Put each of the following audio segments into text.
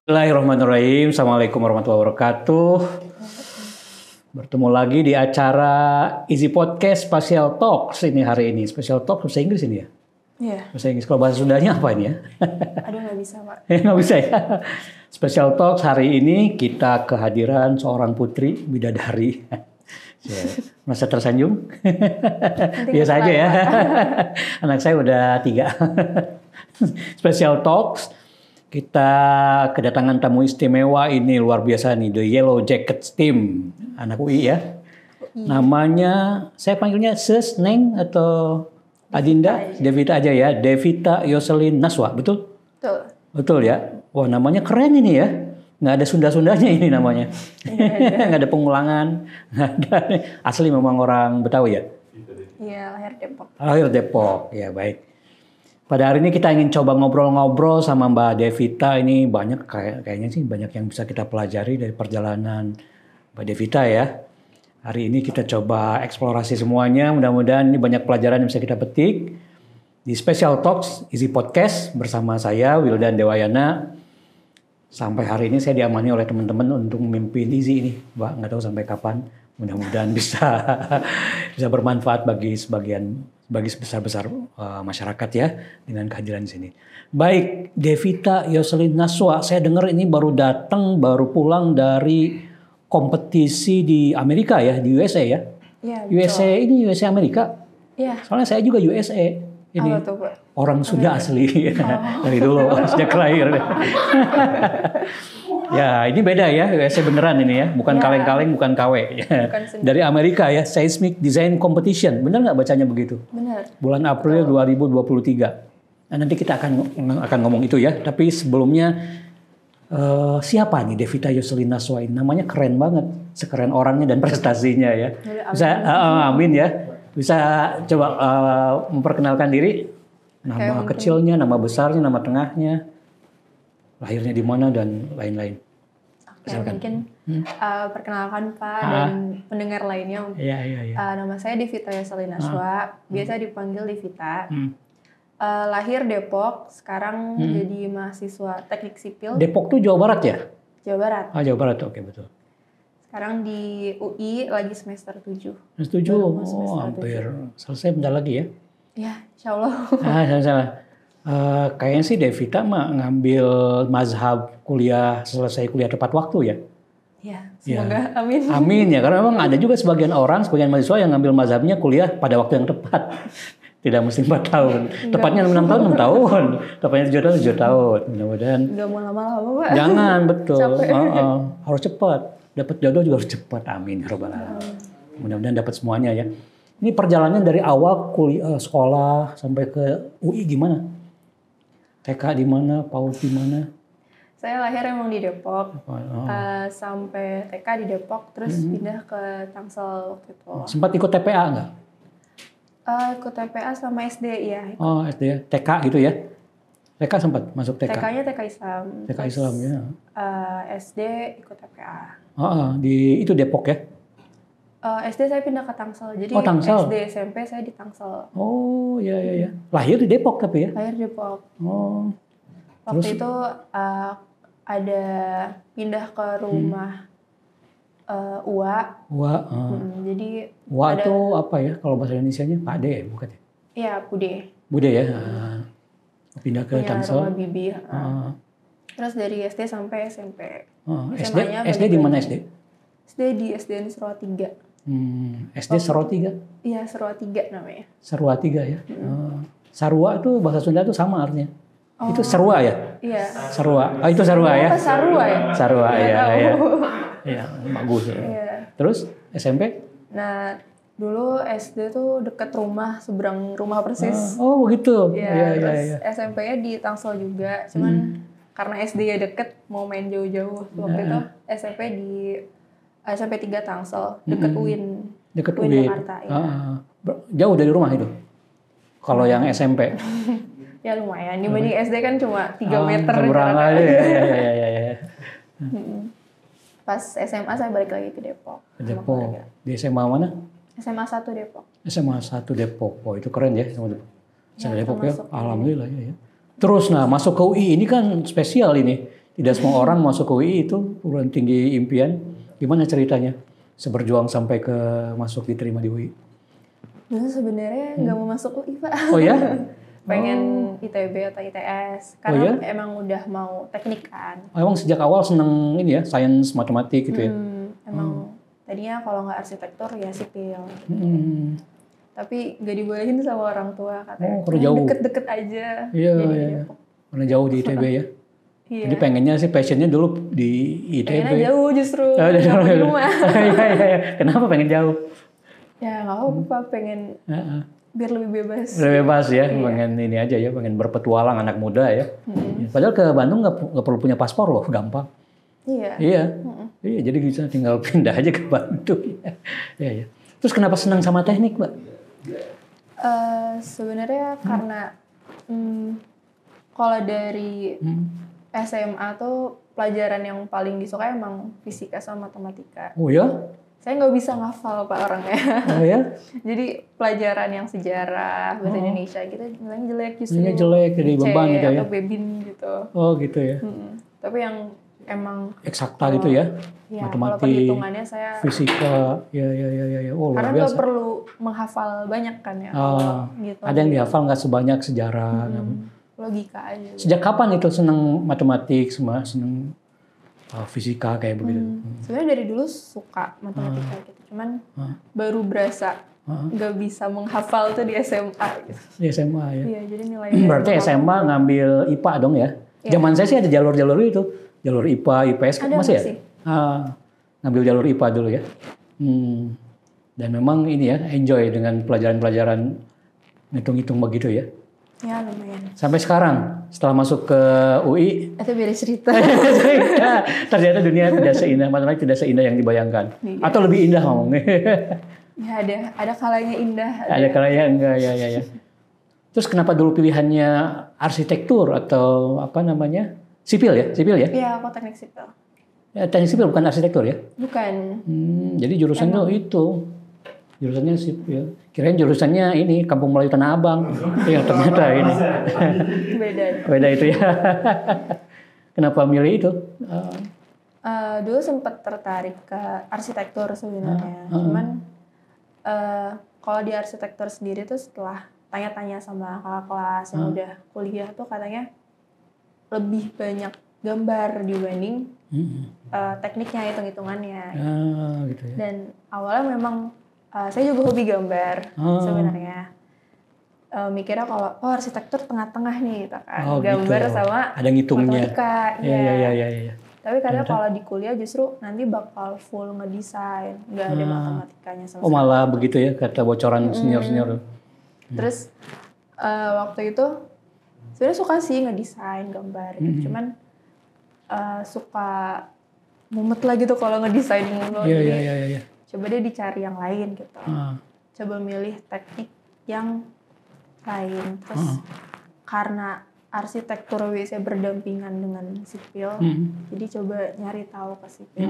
Bismillahirrahmanirrahim. Assalamualaikum warahmatullahi wabarakatuh. Bertemu lagi di acara Easy Podcast Special Talks ini hari ini. Special Talk bahasa Inggris ini ya? Iya. Bahasa Inggris. Kalau bahasa Sundanya apa ini ya? Aduh nggak bisa Pak. Nggak bisa ya? Special Talks hari ini kita kehadiran seorang putri bidadari. Masa tersanjung? Biasa aja ya. Anak saya udah 3. Special Talks. Kita kedatangan tamu istimewa ini luar biasa nih, The Yellow Jackets Team, anak UI ya. Namanya, saya panggilnya Sis, Neng atau Adinda? Devita aja ya, Devita Yoselin Naswa, betul? Betul. Betul ya. Wah namanya keren ini ya. Nggak ada Sunda-Sundanya ini namanya. Nggak ada pengulangan. Nggak ada. Asli memang orang Betawi ya? Iya, lahir Depok. Lahir Depok, ya baik. Pada hari ini kita ingin coba ngobrol-ngobrol sama Mbak Devita. Ini banyak kayaknya sih banyak yang bisa kita pelajari dari perjalanan Mbak Devita ya. Hari ini kita coba eksplorasi semuanya. Mudah-mudahan ini banyak pelajaran yang bisa kita petik. Di Special Talks Easy Podcast bersama saya Wildan Dewayana. Sampai hari ini saya diamani oleh teman-teman untuk memimpin Easy ini, Mbak. Nggak tahu sampai kapan. Mudah-mudahan bisa bermanfaat bagi sebesar-besar masyarakat ya dengan kehadiran di sini. Baik, Devita Yoselin Naswa, saya dengar ini baru pulang dari kompetisi di Amerika ya, di USA ya. Iya, USA ini USA Amerika. Iya. Soalnya saya juga USA. Ini Apa tuh, Pak? orang Sunda asli dari dulu sejak lahir. Ya ini beda ya, USA beneran ini ya, bukan kaleng-kaleng, bukan KW. Dari Amerika ya, Seismic Design Competition, benar nggak bacanya begitu? Benar. Bulan April 2023. Nah, nanti kita akan ngomong itu ya, tapi sebelumnya siapa nih Devita Yoselin Naswa ini? Namanya keren banget, sekeren orangnya dan prestasinya ya. Bisa, amin ya. Bisa coba memperkenalkan diri, nama kecilnya, nama besarnya, nama tengahnya. Lahirnya di mana dan lain-lain. Oke, mungkin perkenalkan Pak dan pendengar lainnya. Iya. Nama saya Devita Yoselin Naswa, biasa dipanggil Devita. Lahir Depok, sekarang jadi mahasiswa teknik sipil. Depok tuh Jawa Barat ya? Jawa Barat. Ah, Jawa Barat, oke betul. Sekarang di UI lagi semester 7. Semester 7, hampir selesai bentar lagi ya? Ya, insya Allah. Salah. Kayaknya sih Devita mah ngambil mazhab selesai kuliah tepat waktu ya. Ya, semoga amin. Amin ya, karena memang ada juga sebagian mahasiswa yang ngambil mazhabnya kuliah pada waktu yang tepat. Tidak mesti 4 tahun. Tepatnya 6 tahun, 6 tahun. Tepatnya 7 tahun, 7 tahun. Mudah-mudahan. Gak mau lama-lama Pak. Jangan, betul. Harus cepat. Dapat jodoh juga harus cepat. Amin. Ya Rabbal Alamin. Mudah-mudahan dapat semuanya ya. Ini perjalanannya dari awal kuliah sekolah sampai ke UI gimana? TK di mana, PAUD di mana? Saya lahir emang di Depok, sampai TK di Depok, terus pindah ke Tangsel waktu itu. Sempat ikut TPA nggak? Ikut TPA sama SD ya. Oh SD ya, TK gitu ya? TK sempat masuk TK? TK-nya TK Islam. TK Islam ya. SD ikut TPA. Di itu Depok ya? SD saya pindah ke Tangsel, jadi Tangsel. SD SMP saya di Tangsel. Oh iya. Lahir di Depok tapi ya? Lahir di Depok. Oh. Waktu itu ada pindah ke rumah Uwa. Jadi Uwa itu apa ya kalau bahasa Indonesianya? Pak De ya bukan ya? Iya, Bude. Bude ya. Pindah ke Tangsel. Rumah bibi. Terus dari SD sampai SMP. SD di mana SD? SD di SDN Serua 3. SD Serua 3? Iya, Serua 3 namanya. Serua 3 ya. Sarua itu bahasa Sunda itu sama artinya. Itu Serua ya? Iya. Serua. Itu Serua ya? Sarua ya? Sarua ya. Iya, bagus ya. Iya. Terus SMP? Nah, dulu SD tuh deket rumah, seberang rumah persis. Oh begitu. Iya. Terus SMP-nya di Tangsel juga. Cuman karena SD-nya deket, mau main jauh-jauh. Waktu itu SMP 3 Tangsel, deket UIN. Deket UIN. Jakarta. Ya. Jauh dari rumah itu? Kalau yang SMP? Ya lumayan, dibanding SD kan cuma 3 meter. Seberang aja ya. Pas SMA saya balik lagi ke Depok. Depok. Di SMA mana? SMA 1 Depok. SMA 1 Depok. Oh itu keren ya SMA Depok. SMA Depok ya. Masuk. Alhamdulillah ya. Terus masuk ke UI ini kan spesial ini. Tidak semua orang masuk ke UI itu perguruan tinggi impian. Gimana ceritanya? Seberjuang sampai ke masuk diterima di UI. Dulu sebenarnya nggak mau masuk UI, Pak. Oh ya? Pengen ITB atau ITS. Karena emang udah mau teknik kan. Emang sejak awal seneng ini ya, sains matematik gitu ya? Emang tadinya kalau nggak arsitektur ya sipil. Tapi nggak dibolehin sama orang tua katanya. Karena jauh. Deket-deket aja. Iya. Karena jauh di ITB ya. Iya. Jadi pengennya sih passionnya dulu di ITB. Pengennya jauh justru. Jauh di rumah. Iya. Kenapa pengen jauh? Ya nggak apa-apa, pengen biar lebih bebas. Lebih bebas ya, pengen ini aja ya, pengen berpetualang anak muda ya. Padahal ke Bandung nggak perlu punya paspor loh, gampang. Iya. Iya, jadi bisa tinggal pindah aja ke Bandung. Iya. Terus kenapa senang sama teknik, Mbak? Sebenarnya karena kalau dari SMA tuh pelajaran yang paling disukai emang fisika sama matematika. Oh ya? Saya nggak bisa ngafal Pak orangnya. Oh ya? Jadi pelajaran yang sejarah, bahasa Indonesia gitu nilainya jelek justru. Nilainya jelek, jadi beban gitu ya? Atau bebin gitu. Oh gitu ya? Tapi yang emang eksakta gitu ya? Ya, matematik, kalau perhitungannya saya fisika, ya. Oh, karena luar biasa. nggak perlu menghafal banyak kan ya. Gitu. Ada yang dihafal nggak sebanyak sejarah. Logika aja. Sejak kapan itu seneng matematik, seneng fisika kayak begitu? Sebenarnya dari dulu suka matematika gitu, cuman baru berasa nggak bisa menghafal tuh di SMA gitu. Di SMA ya? Iya, jadi nilainya. Berarti SMA ngambil IPA dong ya? Ya. Zaman saya sih ada jalur-jalur itu, jalur IPA, IPS masih ya? Ngambil jalur IPA dulu ya. Dan memang ini ya, enjoy dengan pelajaran-pelajaran hitung-hitung begitu ya? Ya lumayan. Sampai sekarang setelah masuk ke UI itu beda cerita. Ternyata dunia tidak seindah, matematika tidak seindah yang dibayangkan. Iya. Atau lebih indah ngomongnya. Ya ada kalanya indah. Ada kalanya enggak ya. Terus kenapa dulu pilihannya arsitektur atau apa namanya? Sipil ya? Iya, aku teknik sipil. Ya, teknik sipil bukan arsitektur ya? Bukan. Jadi jurusannya itu. Jurusannya sipil. Kirain jurusannya ini Kampung Melayu Tanah Abang. Ya ternyata ini. Beda itu ya. Kenapa milih itu? Dulu sempat tertarik ke arsitektur sebenarnya. Cuman kalau di arsitektur sendiri tuh setelah tanya-tanya sama kakak kelas yang udah kuliah tuh katanya lebih banyak gambar dibanding tekniknya, hitung-hitungannya. Gitu ya. Dan awalnya memang saya juga hobi gambar sebenarnya. Mikirnya kalau arsitektur tengah-tengah nih gitu kan. Gambar gitu. Sama ada ngitungnya. Matematika. Iya. Tapi kadang kalau di kuliah justru nanti bakal full ngedesain, nggak ada matematikanya sama sekali. Malah begitu ya kata bocoran senior-senior. Terus waktu itu sebenarnya suka sih ngedesain gambar gitu. Cuman suka mumet lah gitu kalau ngedesain mulu. Iya. Coba deh dicari yang lain gitu. Coba milih teknik yang lain. Terus karena arsitektur bisa berdampingan dengan sipil, jadi coba nyari tahu ke sipil.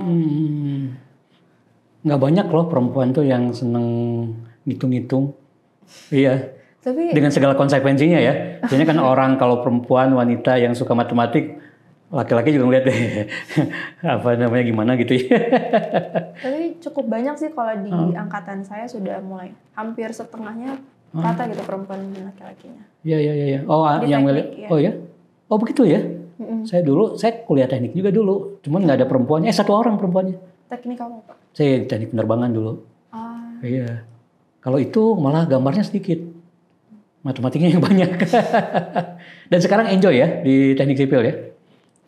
Nggak banyak loh perempuan tuh yang seneng ngitung-ngitung. Iya. Tapi dengan segala konsekuensinya ya. Biasanya kan orang kalau perempuan, wanita yang suka matematik, laki-laki juga ngeliat deh apa namanya gimana gitu ya. Tapi cukup banyak sih kalau di angkatan saya sudah mulai hampir setengahnya rata gitu perempuan dan laki-lakinya. Iya. Oh di yang teknik, ya. Oh ya? Oh begitu ya? Saya kuliah teknik juga dulu, cuman nggak ada perempuannya. Satu orang perempuannya. Teknik apa Pak? Saya teknik penerbangan dulu. Iya. Kalau itu malah gambarnya sedikit, matematikanya yang banyak. Dan sekarang enjoy ya di teknik sipil ya?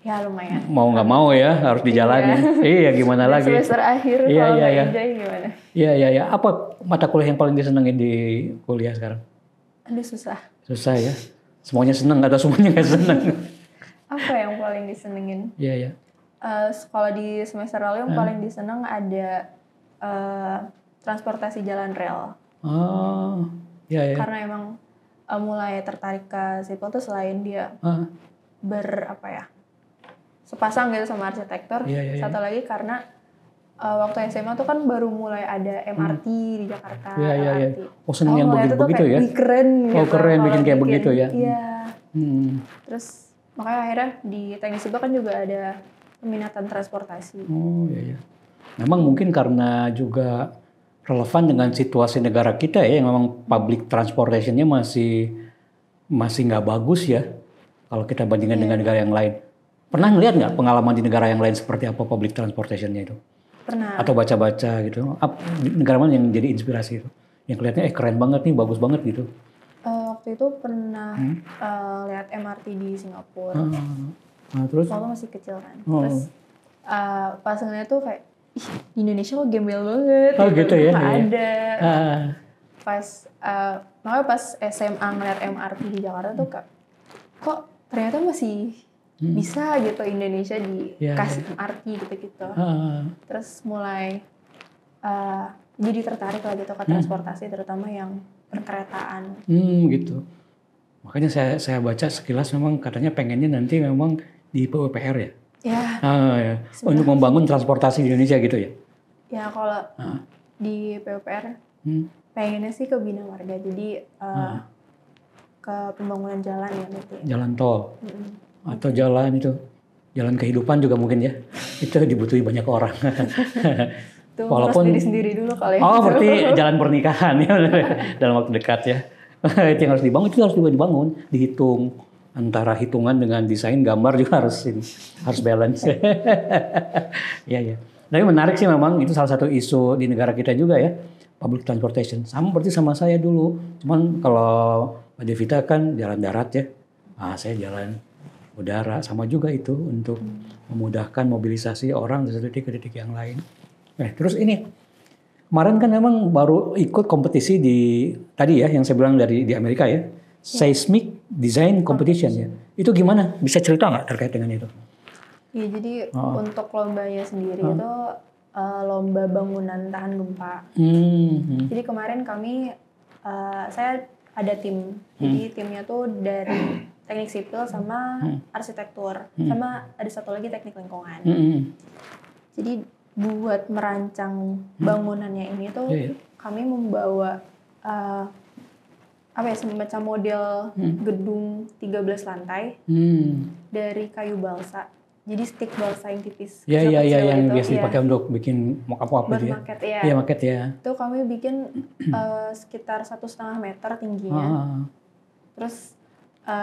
Ya lumayan. Mau nggak mau ya harus dijalanin. Iya gimana dan lagi? Semester akhir kalau nggak enjoy gimana? Iya. Apa mata kuliah yang paling disenengin di kuliah sekarang? Aduh susah. Susah ya. Semuanya seneng atau semuanya nggak seneng? Apa yang paling disenengin? Iya. Kalau di semester lalu yang paling diseneng ada transportasi jalan rel. Oh, iya. Karena emang mulai tertarik ke sipil tuh selain dia sepasang gitu sama arsitektur. Satu lagi karena waktu SMA tuh kan baru mulai ada MRT di Jakarta. Iya. Oh seneng yang begitu ya? Keren gitu. Oh keren bikin kayak begitu ya? Iya. Terus Makanya akhirnya di teknik sipil kan juga ada peminatan transportasi. Oh iya. Memang mungkin karena juga relevan dengan situasi negara kita ya, yang memang public transportationnya masih nggak bagus ya kalau kita bandingkan dengan negara yang lain. Pernah ngeliat nggak pengalaman di negara yang lain seperti apa public transportationnya itu? Pernah. Atau baca-baca gitu? Negara mana yang jadi inspirasi itu? Yang kelihatannya keren banget nih, bagus banget gitu. Waktu itu pernah lihat MRT di Singapura. Nah, terus? Waktu masih kecil kan. Terus pas ngeliat tuh kayak, ih di Indonesia kok gembel banget. Oh gitu ya? Nggak ada. Pas, makanya pas SMA ngeliat MRT di Jakarta tuh kok ternyata masih bisa gitu Indonesia dikasih MRT gitu-gitu. Terus mulai jadi tertarik lah gitu ke transportasi, terutama yang perkeretaan. Gitu. Makanya saya baca sekilas memang katanya pengennya nanti memang di PUPR ya? Ya. Ya. Untuk membangun transportasi di Indonesia gitu ya? Ya kalau di PUPR pengennya sih ke Bina Marga, jadi ke pembangunan jalan ya nanti. Jalan tol atau jalan kehidupan juga mungkin ya. Itu dibutuhi banyak orang. Itu walaupun diri sendiri dulu kali ya. Oh berarti jalan pernikahan ya dalam waktu dekat ya. Itu yang harus dibangun, itu harus dibangun, dihitung antara hitungan dengan desain gambar juga harus balance. Iya. Tapi menarik sih memang itu salah satu isu di negara kita juga ya, public transportation. Sama berarti sama saya dulu. Cuman kalau Mbak Devita kan jalan darat ya, saya jalan udara, sama juga itu untuk memudahkan mobilisasi orang dari satu titik ke titik yang lain. Terus ini kemarin kan memang baru ikut kompetisi tadi ya yang saya bilang di Amerika ya, Seismic Design Competition ya. Itu gimana? Bisa cerita nggak terkait dengan itu? Iya, jadi untuk lombanya sendiri itu lomba bangunan tahan gempa. Jadi kemarin saya ada tim. Jadi timnya tuh dari teknik sipil sama arsitektur, sama ada satu lagi teknik lingkungan. Jadi buat merancang bangunannya ini tuh kami membawa semacam model gedung 13 lantai dari kayu balsa. Jadi stick balsa yang tipis. Iya yang biasa dipakai untuk bikin mock-up gitu ya. Maket ya. Iya maket ya. Itu kami bikin sekitar 1,5 meter tingginya. Terus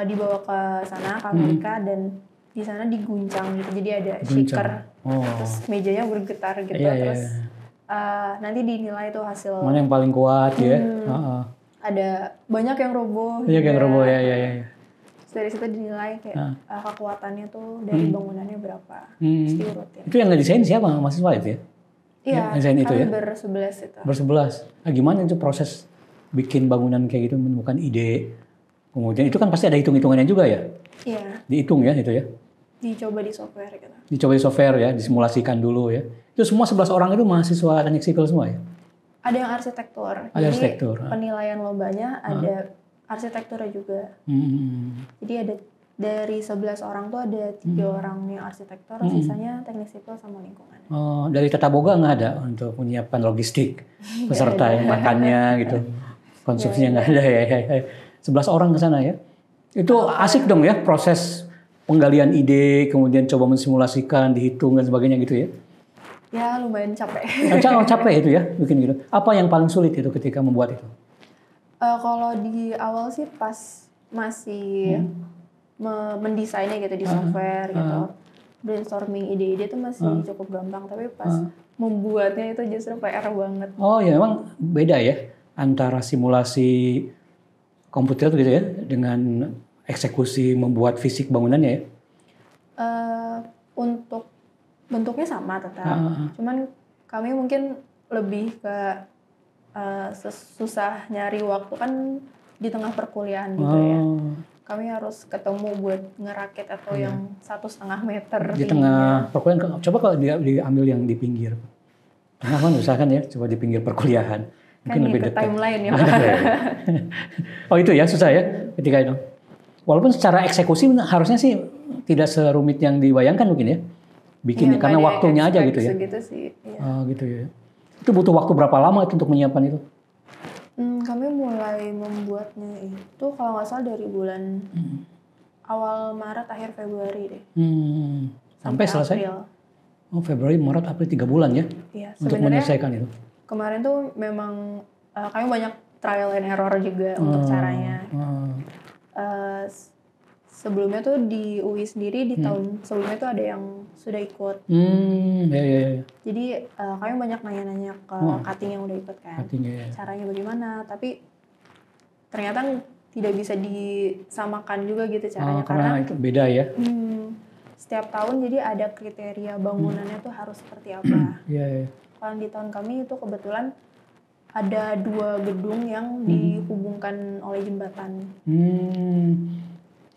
dibawa ke sana ke Amerika dan di sana diguncang gitu, jadi ada shaker, terus mejanya bergetar gitu, terus nanti dinilai tuh hasil mana yang paling kuat ya. Ada banyak yang roboh. Banyak yang roboh ya. Terus dari situ dinilai kayak kekuatannya tuh dari bangunannya berapa. Diurutin. Itu yang ngedesain siapa? Mahasiswa itu ya? Iya, kami itu ya? Bersebelas itu. Bersebelas. Gimana itu proses bikin bangunan kayak gitu, menemukan ide? Kemudian itu kan pasti ada hitung-hitungannya juga ya? Iya. Dihitung ya itu ya? Dicoba di software gitu. Dicoba di software ya, disimulasikan dulu ya. Itu semua 11 orang itu mahasiswa teknik sipil semua ya? Ada yang arsitektur. Ada arsitektur. Penilaian lombanya ada arsitekturnya juga. Jadi ada dari 11 orang tuh ada 3 orang yang arsitektur, sisanya teknik sipil sama lingkungan. Dari Tata Boga nggak ada untuk menyiapkan logistik peserta yang makannya gitu, konsumsinya nggak ada ya. 11 orang ke sana ya. Itu asik dong ya proses penggalian ide, kemudian coba mensimulasikan, dihitung dan sebagainya gitu ya. Ya lumayan capek. Capek itu ya bikin gitu. Apa yang paling sulit itu ketika membuat itu? Kalau di awal sih pas masih mendesainnya gitu di software gitu, brainstorming ide-ide itu masih cukup gampang, tapi pas membuatnya itu justru PR banget. Oh ya memang beda ya antara simulasi komputer gitu ya dengan eksekusi membuat fisik bangunannya ya? Untuk bentuknya sama tetap, cuman kami mungkin lebih ke susah nyari waktu kan di tengah perkuliahan gitu ya. Kami harus ketemu buat ngerakit atau yang 1,5 meter di tengah perkuliahan. Coba kalau diambil yang di pinggir. Tengah kan usahakan ya, coba di pinggir perkuliahan. Mungkin kan lebih dekat. Timeline ya. Oh itu ya susah ya ketika itu. Walaupun secara eksekusi harusnya sih tidak serumit yang dibayangkan mungkin ya. Bikinnya karena waktunya aja gitu ya. Gitu sih. Ya. Gitu ya. Itu butuh waktu berapa lama itu untuk menyiapkan itu? Kami mulai membuatnya itu kalau nggak salah dari bulan awal Maret akhir Februari deh. Sampai selesai? April. Oh, Februari, Maret, April 3 bulan ya? Iya, untuk sebenarnya menyelesaikan itu. kemarin tuh memang kami banyak trial and error juga untuk caranya. Eh, sebelumnya tuh di UI sendiri di tahun sebelumnya tuh ada yang sudah ikut. Ya. Jadi kami banyak nanya-nanya ke cutting yang udah ikut kan. Caranya bagaimana, tapi ternyata tidak bisa disamakan juga gitu caranya. Karena itu beda ya. Setiap tahun jadi ada kriteria bangunannya tuh harus seperti apa. Iya. Kalau di tahun kami itu kebetulan ada 2 gedung yang dihubungkan oleh jembatan.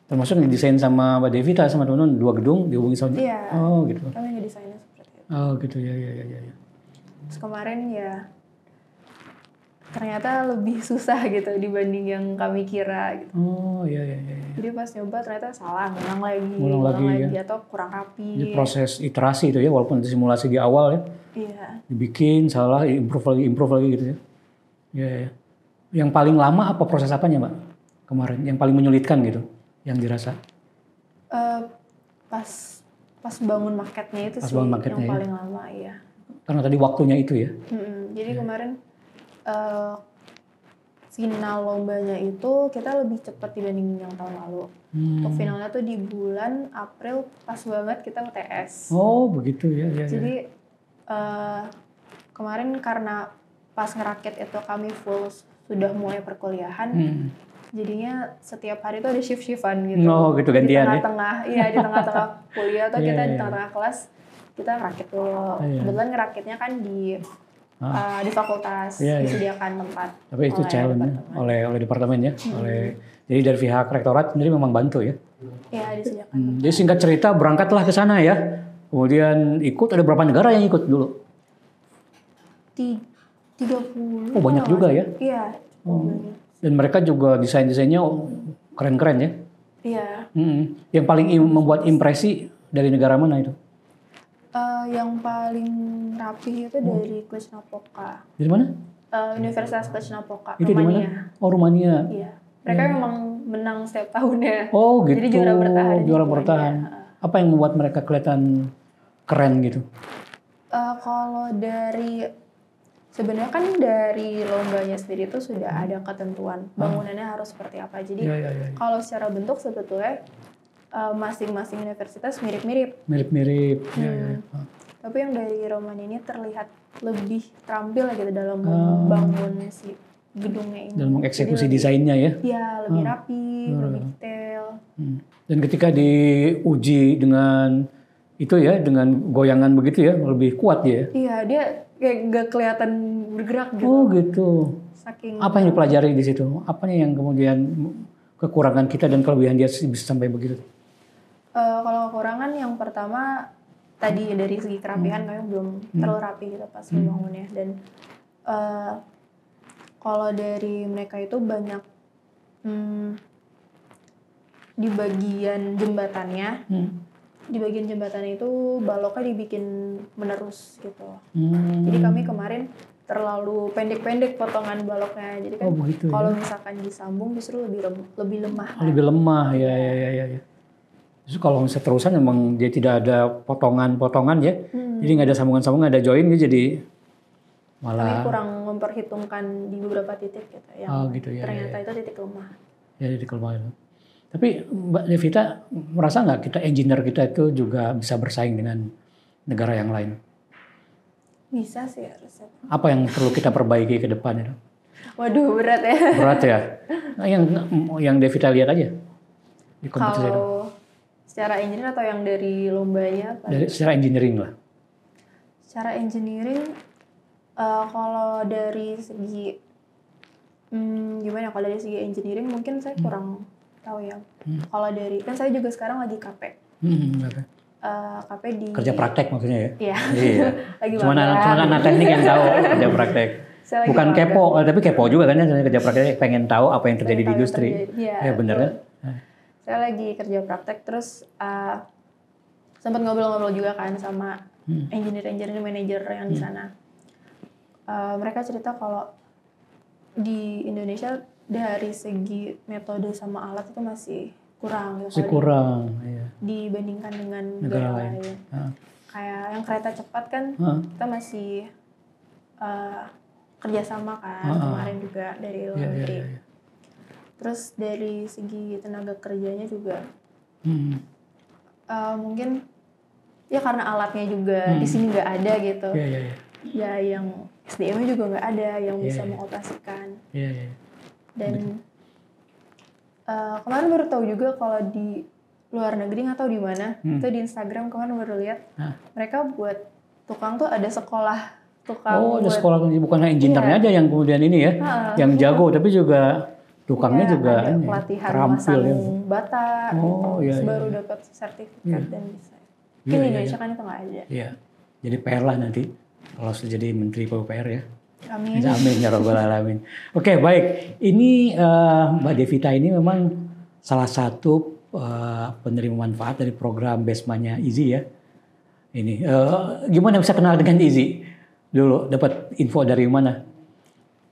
Termasuk didesain sama Mbak Devita sama teman-teman 2 gedung dihubungi sama. Iya. Oh gitu. Kami ngedesainnya seperti itu. Oh gitu ya. Terus kemarin ya ternyata lebih susah gitu dibanding yang kami kira gitu. Oh iya. Jadi pas nyoba ternyata salah, ngulang lagi ya. Atau kurang rapi. Jadi proses iterasi itu ya, walaupun itu simulasi di awal ya. Iya. Dibikin salah, improve lagi gitu ya. Iya. Yang paling lama apa proses apanya, Mbak? Kemarin yang paling menyulitkan gitu, yang dirasa? Pas bangun maketnya itu sih yang paling lama ya. Karena tadi waktunya itu ya. Jadi kemarin final lombanya itu kita lebih cepat dibanding yang tahun lalu. Untuk finalnya tuh di bulan April pas banget kita UTS. Oh begitu ya. Jadi kemarin karena pas ngerakit itu kami full sudah mulai perkuliahan, jadinya setiap hari tuh ada shift-shiftan gitu. Oh gitu gantian di tengah-tengah kuliah atau kita di tengah-tengah kelas kita ngerakit dulu. Kebetulan ngerakitnya kan di fakultas disediakan tempat. Tapi itu challenge oleh departemen ya, jadi dari pihak rektorat sendiri memang bantu ya. Iya disediakan. Jadi singkat cerita berangkatlah ke sana ya. Kemudian ikut ada berapa negara yang ikut dulu? 30. Oh banyak juga ya? Iya. Dan mereka juga desainnya keren-keren ya? Iya. Yang paling membuat impresi dari negara mana itu? Yang paling rapi itu dari Cluj-Napoca. Dari mana? Universitas Cluj-Napoca, itu Rumania. Di mana? Oh Rumania. Iya. Mereka memang menang setiap tahunnya. Oh gitu. Jadi juara bertahan. Juara bertahan. Apa yang membuat mereka kelihatan keren gitu? Kalau sebenarnya kan dari lombanya sendiri itu sudah ada ketentuan bangunannya harus seperti apa. Jadi kalau secara bentuk sebetulnya masing-masing universitas mirip-mirip. Tapi yang dari Romania ini terlihat lebih terampil gitu dalam membangun si gedungnya ini. Dalam mengeksekusi desainnya ya? Iya, lebih rapi, lebih detail. Dan ketika diuji dengan itu ya, dengan goyangan begitu ya, lebih kuat dia. Iya, dia kayak gak kelihatan bergerak gitu. Oh gitu. Apa yang dipelajari di situ? Apa nih yang kemudian kekurangan kita dan kelebihan dia bisa sampai begitu? Kalau kekurangan yang pertama tadi dari segi kerapihan kami belum terlalu rapi gitu pas membangunnya. Dan kalau dari mereka itu banyak di bagian jembatannya. Di bagian jembatan itu baloknya dibikin menerus gitu. Jadi kami kemarin terlalu pendek-pendek potongan baloknya. Jadi kan kalau misalkan disambung justru lebih lemah. Lebih lemah ya. Justru kalau misalnya terusan memang dia tidak ada potongan-potongan ya. Jadi nggak ada sambungan-sambungan, nggak ada join jadi malah. Kami kurang memperhitungkan di beberapa titik gitu. Yang ternyata itu titik lemah. Ya titik lemah itu. Tapi Mbak Devita merasa nggak kita engineer kita itu juga bisa bersaing dengan negara yang lain? Bisa sih harusnya. Apa yang perlu kita perbaiki ke depan itu? Waduh berat ya. Berat ya. Nah, yang Devita lihat aja di kompetisi itu. Kalau secara engineering atau yang dari lombanya? Secara engineering lah. Secara engineering, kalau dari segi gimana? Kalau dari segi engineering mungkin saya kurang tahu ya. Kalau dari kan saya juga sekarang lagi KP. KP di kerja praktek maksudnya ya. Iya. Lagi cuma anak teknik yang tahu kerja praktek. Bukan kepo, tapi kepo juga kan ya kerja praktek pengen tahu apa yang terjadi di industri. Ya benar kan? Saya lagi kerja praktek terus sempat ngobrol-ngobrol juga kan sama engineer manager yang di sana. Mereka cerita kalau di Indonesia dari segi metode sama alat itu masih kurang gitu Masih kalau kurang. Iya. dibandingkan dengan Negara negara lain. lain. Ah. Kayak yang kereta cepat kan kita masih kerjasama kan kemarin juga dari luar negeri. Iya. Terus dari segi tenaga kerjanya juga mungkin ya karena alatnya juga di sini nggak ada gitu. Iya. Ya yang SDM-nya juga nggak ada yang bisa mengoperasikan. Iya. Dan kemarin baru tahu juga kalau di luar negeri nggak tahu di mana, itu di Instagram kemarin baru lihat mereka buat tukang tuh ada sekolah tukang. Oh, ada sekolah bukan hanya engineer-nya aja yang kemudian ini ya, yang jago, tapi juga tukangnya juga ada pelatihan terampil masang ya. bata. Oh, gitu. iya. Baru dapat sertifikat dan bisa. Mungkin di Indonesia kan itu nggak ada. Iya. Jadi PR lah nanti kalau sudah jadi Menteri PUPR ya. Amin. Amin ya Rabbal Alamin. Oke, baik. Ini Mbak Devita ini memang salah satu penerima manfaat dari program BESMA-nya IZI ya. Ini gimana bisa kenal dengan IZI? Dulu dapat info dari mana?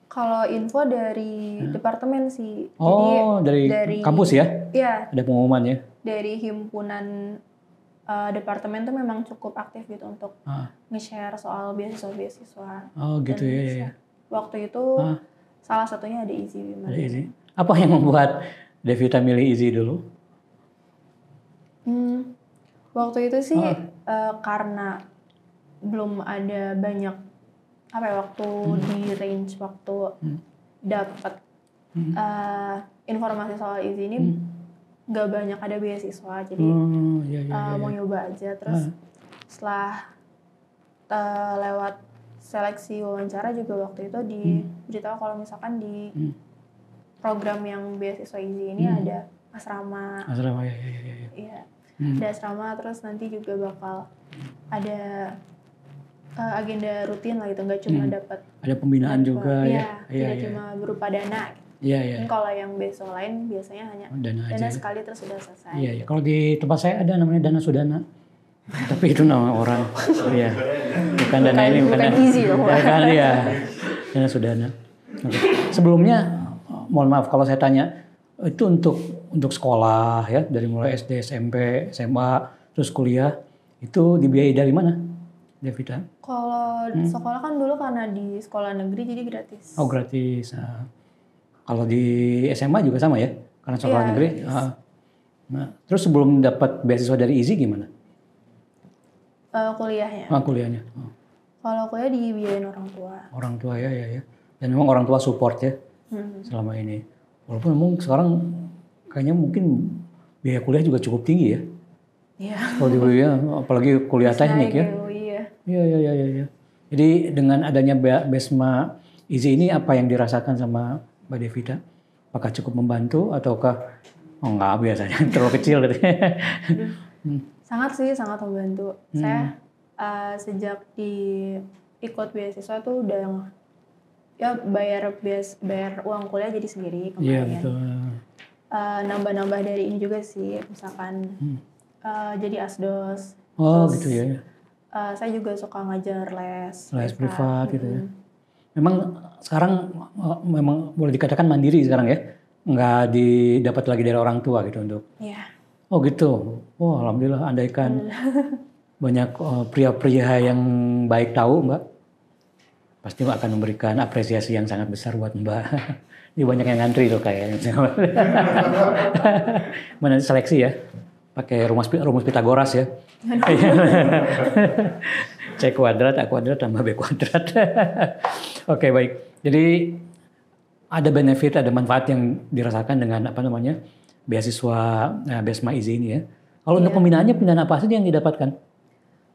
Kalau info dari departemen sih. Oh, Jadi, dari kampus ya? Iya. Ada pengumuman ya? Dari himpunan departemen tuh memang cukup aktif gitu untuk nge-share soal beasiswa-beasiswa. Oh gitu ya. Waktu itu salah satunya ada IZI Bima. Ada IZI. Apa yang membuat Devita milih IZI dulu? Waktu itu sih karena belum ada banyak waktu di range waktu dapat informasi soal IZI ini nggak banyak ada beasiswa, jadi mau nyoba aja. Terus setelah lewat seleksi wawancara juga waktu itu diberitahu kalau misalkan di program yang beasiswa IZI ini ada asrama. Asrama ya. Iya. Ada asrama, terus nanti juga bakal ada agenda rutin lah gitu, nggak cuma dapat. Ada pembinaan juga ya. Tidak cuma berupa dana. Iya. Kalau yang beasiswa lain biasanya hanya dana sekali terus sudah selesai. Iya. Kalau di tempat saya ada namanya Dana Sudana. Tapi itu nama orang. Iya. Bukan dana ini, bukan IZI loh. Bukan ya. Dana Sudana. Sebelumnya mohon maaf kalau saya tanya, itu untuk sekolah ya, dari mulai SD, SMP, SMA, terus kuliah, itu dibiayai dari mana, Devita? Kalau sekolah kan dulu karena di sekolah negeri jadi gratis. Oh gratis. Nah, kalau di SMA juga sama ya, karena sekolah negeri. Nah, terus sebelum dapat beasiswa dari IZI gimana? Kuliahnya. Kuliahnya. Kalau kuliah dibiayain orang tua. Orang tua ya. Dan memang orang tua support ya selama ini. Walaupun memang sekarang kayaknya mungkin biaya kuliah juga cukup tinggi ya. Iya. Kalau di kuliah, apalagi kuliah teknik ya. Iya. Jadi dengan adanya BESMA IZI ini apa yang dirasakan sama Mbak Devita? Apakah cukup membantu ataukah enggak biasanya terlalu kecil gitu? Sangat membantu. Saya sejak ikut beasiswa tuh udah bayar uang kuliah jadi sendiri kemarin. Iya betul. Nambah-nambah dari ini juga sih, misalkan jadi asdos. Oh terus, gitu ya. Saya juga suka ngajar les privat gitu ya. Memang sekarang memang boleh dikatakan mandiri sekarang ya, nggak didapat lagi dari orang tua gitu untuk. Iya. Oh gitu. Oh alhamdulillah, andaikan banyak pria-pria yang baik tahu Mbak, pasti Mbak akan memberikan apresiasi yang sangat besar buat Mbak. Ini banyak yang ngantri tuh kayaknya. Mana seleksi ya, pakai rumus Pitagoras ya. C kuadrat, A kuadrat tambah B kuadrat. Oke baik. Jadi ada benefit, ada manfaat yang dirasakan dengan beasiswa BESMA IZI ini ya. Kalau untuk pembinaannya, pembinaan apa saja yang didapatkan?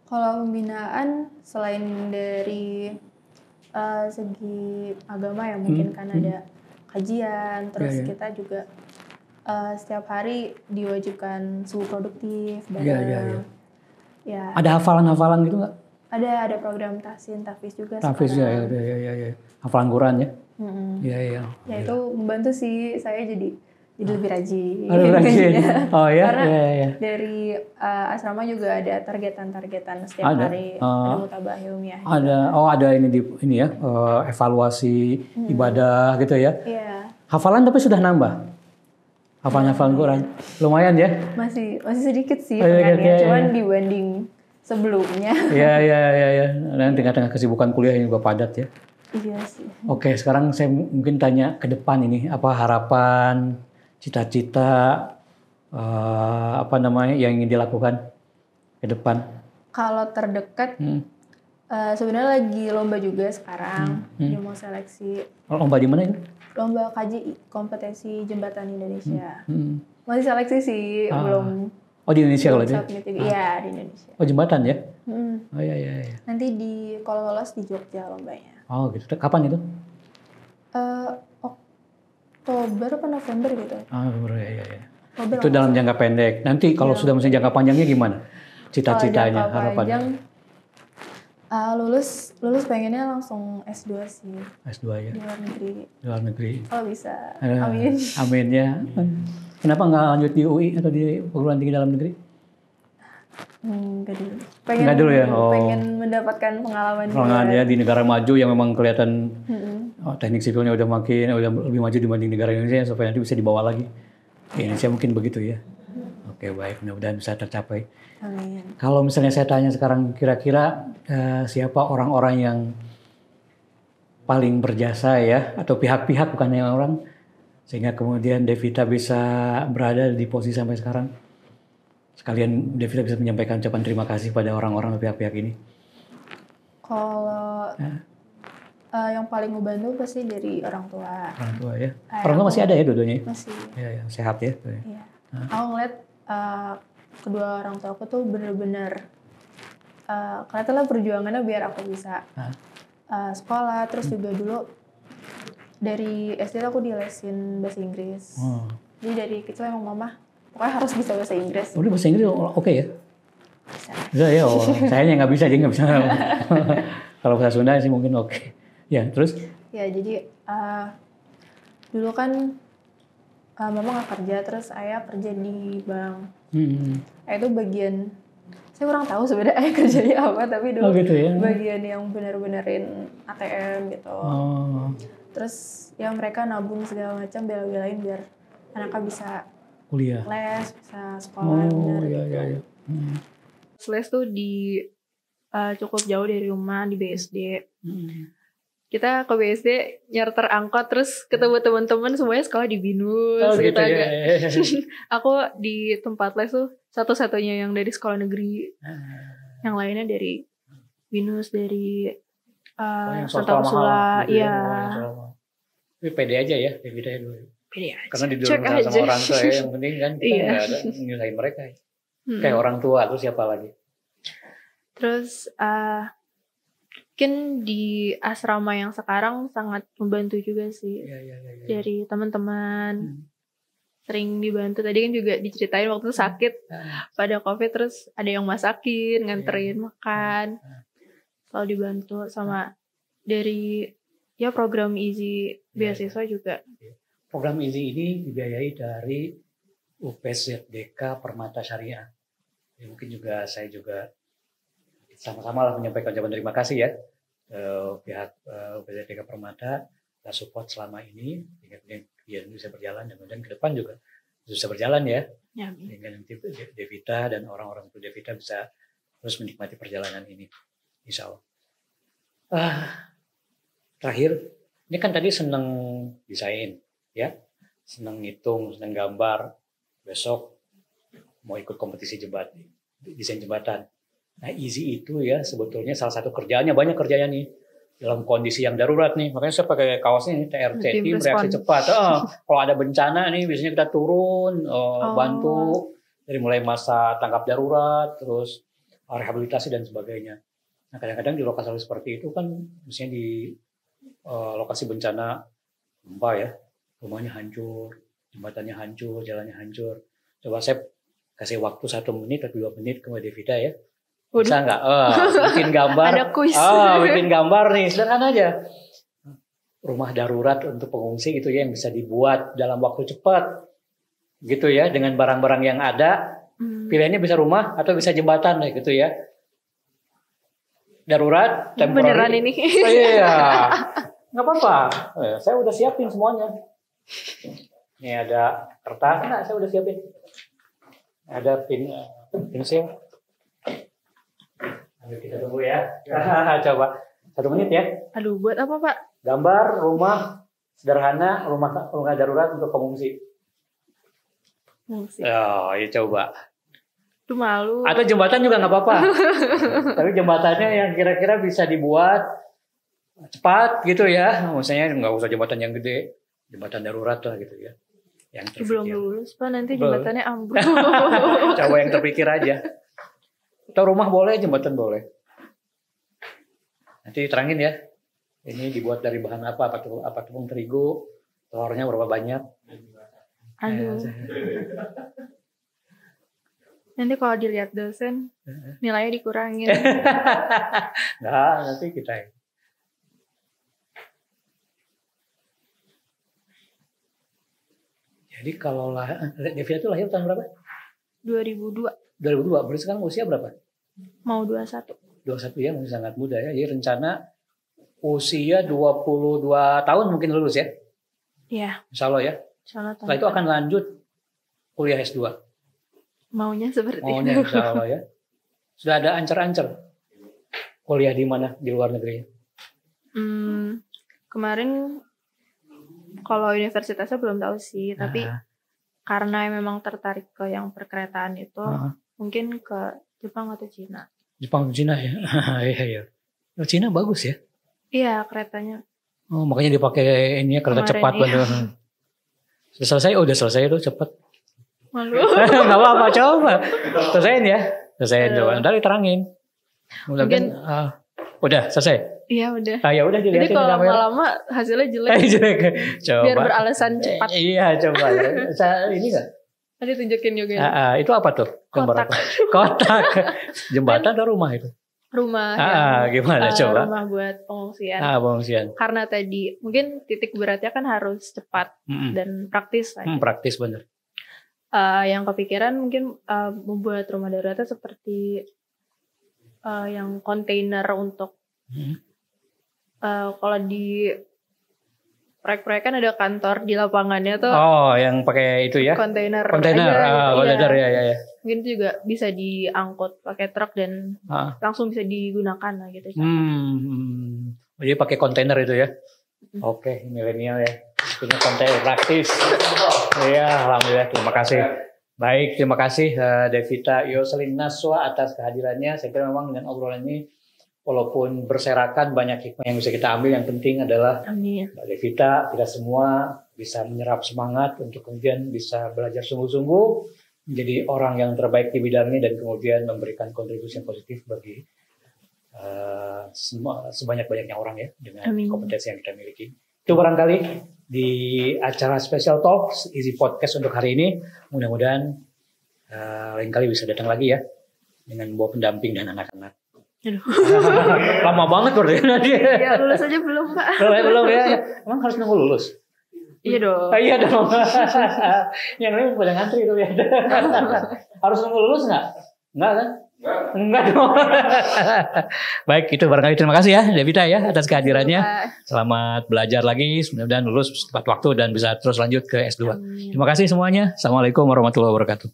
Kalau pembinaan selain dari segi agama ya mungkin kan ada kajian, terus kita juga setiap hari diwajibkan subuh produktif bareng. Ya. Ada hafalan-hafalan gitu nggak? Ada program tahfiz juga. Tahfiz ya. Hafalan Quran ya. Iya. Ya itu membantu sih saya jadi lebih rajin. Oh ya. Karena dari asrama juga ada targetan setiap hari, ada mutabah ilmiah. Ada ini ya, evaluasi ibadah gitu ya. Iya. Hafalan tapi sudah nambah. Hafal Quran. Lumayan ya? Masih sedikit sih Oh, iya, tangannya, iya, cuman iya. dibanding sebelumnya. Iya. Dan tengah-tengah kesibukan kuliah yang juga padat ya. Iya sih. Oke, sekarang saya mungkin tanya ke depan ini, apa harapan, cita-cita, apa namanya yang ingin dilakukan ke depan? Kalau terdekat, sebenarnya lagi lomba juga sekarang, dia mau seleksi. Lomba di mana itu? Lomba KJI, Kompetensi Jembatan Indonesia. Masih seleksi sih, belum. Oh di Indonesia kalau itu? Submit juga. Iya, di Indonesia. Oh jembatan ya? Oh iya. Nanti kalau lolos di Jogja lombanya. Oh gitu. Kapan itu? Oktober apa November gitu. Iya. Oktober Itu dalam jangka pendek. Nanti kalau sudah misalnya jangka panjangnya gimana? Cita-citanya, harapannya? Lulus pengennya langsung S2 sih. S2 ya? Di luar negeri. Di luar negeri. Kalau bisa. Amin. Amin ya. Kenapa nggak lanjut di UI atau di perguruan tinggi dalam negeri? Enggak dulu. Enggak dulu ya? Pengen mendapatkan pengalaman ya di negara maju yang memang kelihatan teknik sipilnya udah lebih maju dibanding negara Indonesia supaya nanti bisa dibawa lagi. Di Indonesia mungkin begitu ya. Oke baik, mudah-mudahan bisa tercapai. Amin. Kalau misalnya saya tanya sekarang kira-kira siapa orang-orang yang paling berjasa ya atau pihak-pihak bukan yang orang sehingga kemudian Devita bisa berada di posisi sampai sekarang. Sekalian Devita bisa menyampaikan ucapan terima kasih pada orang-orang atau pihak-pihak ini. Kalau yang paling ngebantu pasti dari orang tua. Orang tua ya. Orang tua masih ada ya dua-duanya? Masih. Ya, sehat ya. Iya. Aku ngeliat kedua orang tua aku tuh bener-bener kelihatanlah perjuangannya biar aku bisa sekolah. Terus juga dulu dari SD aku dilesin bahasa Inggris. Jadi dari kecil emang mama pokoknya harus bisa bahasa Inggris. Udah bahasa Inggris oke ya? Bisa ya. Sayanya nggak bisa, dia nggak bisa. Kalau bahasa Sunda sih mungkin oke. Ya terus? Ya jadi dulu kan mama nggak kerja, terus ayah kerja di bank. Ayah itu bagian, saya kurang tahu sebenarnya ayah kerjanya apa, tapi dulu gitu ya? bagian yang bener-benerin ATM gitu. Terus ya mereka nabung segala macam, bela-belain biar anaknya bisa kuliah, les, bisa sekolah bener. Iya. Les tuh di cukup jauh dari rumah di BSD. Kita ke BSD nyarter angkot terus ketemu teman-teman semuanya sekolah di BINUS gitu aja. Aku di tempat les tuh satu-satunya yang dari sekolah negeri. Yang lainnya dari BINUS, dari Santa Ursula. Iya. Tapi pede aja ya, Devita ya dulu. Pede aja. Karena didorong sama orang tua ya, yang penting kan kita nggak ada nyusahin mereka. Kayak orang tua, terus siapa lagi? Terus mungkin di asrama yang sekarang sangat membantu juga sih. Iya. Dari teman-teman sering dibantu. Tadi kan juga diceritain waktu itu sakit pada COVID, terus ada yang masakin, nganterin makan. Selalu dibantu sama dari ya program Easy beasiswa juga. Program Easy ini dibiayai dari UPZDK Permata Syariah. Ya, mungkin juga saya juga sama-sama lah menyampaikan ucapan terima kasih ya pihak UPZDK Permata telah support selama ini sehingga kemudian bisa berjalan dan kemudian ke depan juga bisa berjalan ya. Sehingga nanti Devita dan orang-orang tua Devita bisa terus menikmati perjalanan ini, insya Allah. Terakhir, ini kan tadi senang desain ya, senang ngitung, senang gambar. Besok mau ikut kompetisi desain jembatan. Nah Easy itu ya sebetulnya salah satu kerjaannya, banyak kerjanya nih dalam kondisi yang darurat nih. Makanya saya pakai kaosnya ini TRC, tim reaksi cepat. Kalau ada bencana nih biasanya kita turun bantu dari mulai masa tanggap darurat, terus rehabilitasi dan sebagainya. Nah kadang-kadang di lokasi seperti itu kan misalnya di lokasi bencana gempa ya, rumahnya hancur, jembatannya hancur, jalannya hancur. Coba saya kasih waktu 1 menit atau 2 menit ke Mbak Devita ya. Bisa nggak? Bikin gambar. Ada kuis. Bikin gambar nih, sederhana aja. Rumah darurat untuk pengungsi gitu ya, yang bisa dibuat dalam waktu cepat. Gitu ya, dengan barang-barang yang ada. Pilihannya bisa rumah atau bisa jembatan gitu ya. Darurat, temporary. Beneran ini. Iya. Nggak apa-apa. Saya udah siapin semuanya. Ini ada kertas, nah, saya udah siapin. Ada pensil. Ayo kita tunggu ya. Coba 1 menit ya. Aduh, buat apa Pak? Gambar rumah sederhana, rumah darurat untuk pengungsi. Oh, ya coba. Itu malu. Atau jembatan juga nggak apa-apa. Tapi jembatannya yang kira-kira bisa dibuat cepat gitu ya. Maksudnya nggak usah jembatan yang gede, jembatan darurat lah gitu ya. Yang belum lulus Pak, nanti jembatannya ambruk. Coba yang terpikir aja. Atau rumah boleh, jembatan boleh. Nanti terangin ya. Ini dibuat dari bahan apa? Apa tepung terigu, telurnya berapa banyak? Aduh. Nanti kalau dilihat dosen, nilainya dikurangin. Nah, nanti kita. Jadi kalau Devia itu lahir tahun berapa? 2002. 2002. Berarti sekarang usia berapa? Mau 21. 21 ya, masih sangat muda ya. Jadi rencana usia 22 tahun mungkin lulus ya? Iya. Insya Allah ya. Setelah itu akan lanjut kuliah S2. Maunya seperti itu. Maunya insya Allah ya. Sudah ada ancer-ancer kuliah di mana di luar negeri? Kemarin kalau universitasnya belum tahu sih, tapi karena memang tertarik ke yang perkeretaan itu, mungkin ke Jepang atau Cina. Jepang atau Cina ya? Iya. Cina bagus ya? Iya, keretanya. Oh, makanya dipakai ini ya, kereta cepat. Iya. Udah selesai tuh cepat. Malu. Gak apa-apa, coba. Selesaiin ya. Selesaiin coba. Ntar terangin. Mungkin udah selesai. Iya udah. Ya udah dilihatin. Jadi kalau lama-lama hasilnya jelek. Jelek. Coba. Biar beralasan cepat. Iya, coba. Ini enggak? Nanti tunjukin juga. Itu apa tuh? Kotak. Kotak. Jembatan atau rumah itu? Rumah. Gimana coba? Rumah buat pengungsian. Pengungsian. Karena tadi mungkin titik beratnya kan harus cepat dan praktis. Praktis bener. Yang kepikiran mungkin membuat rumah daruratnya seperti yang kontainer untuk kalau di proyek-proyek kan ada kantor di lapangannya tuh. Oh, yang pakai itu ya? Kontainer. Kontainer ya. Mungkin itu juga bisa diangkut pakai truk dan langsung bisa digunakan lah gitu. Jadi pakai kontainer itu ya? Oke, milenial ya. Punya kontainer praktis. Iya, alhamdulillah. Terima kasih. Baik, terima kasih Devita Yoselin Naswa atas kehadirannya. Saya kira memang dengan obrolan ini walaupun berserakan banyak hikmah yang bisa kita ambil. Yang penting adalah Mbak Devita, kita semua bisa menyerap semangat untuk kemudian bisa belajar sungguh-sungguh menjadi orang yang terbaik di bidangnya dan kemudian memberikan kontribusi yang positif bagi sebanyak-banyaknya orang ya dengan kompetensi yang kita miliki. Itu barangkali di acara Special Talks Easy Podcast untuk hari ini. Mudah-mudahan lain kali bisa datang lagi ya dengan bawa pendamping dan anak-anak. Lama banget berarti dia. Ya lulus aja belum Pak. Belum ya. Emang harus nunggu lulus? Iya dong. Iya dong. Yang lain pada ngantri itu ya. Harus nunggu lulus nggak? Nggak kan? Enggak dong. Baik, itu barangkali terima kasih ya Devita ya atas kehadirannya. Selamat belajar lagi, mudah-mudahan lulus tepat waktu dan bisa terus lanjut ke S2. Terima kasih semuanya. Assalamualaikum warahmatullahi wabarakatuh.